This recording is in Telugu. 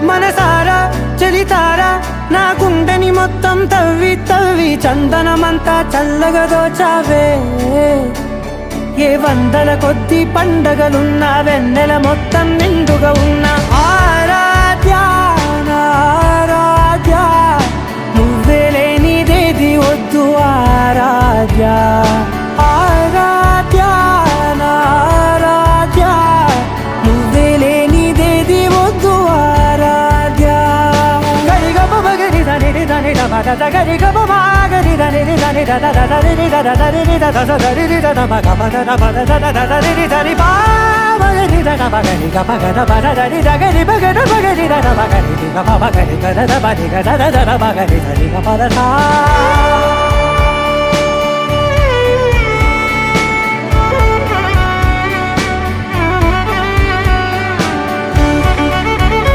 మనసారా చలితారా నా గుండెని మొత్తం తవ్వి తవ్వి చందనమంతా చల్లగా దోచావే. ఏ వందల కొద్ది పండగలున్నా వెన్నెల మొత్తం నిండుగా ఉన్న ఆరాధ్యా నా ఆరాధ్యా, నువ్వే లేనిదేది వద్దు ఆరాధ్యా. ఆరాధ్యా నా ఆరాధ్యా, నువ్వే లేనిదేది వద్దు ఆరాధ్యా. గరిగ బగరి దని దని దమద గరిగ బగరి దని దని దద దరి దద దరి దద దరి దద మగ మగ దద దద దరి దరి బాగరి దద బగరి గ బగ బద దరి దగరి బగర బగరి దద బగరి గ బగరి గద బగరి గద దద బగరి దరి గ పద సా.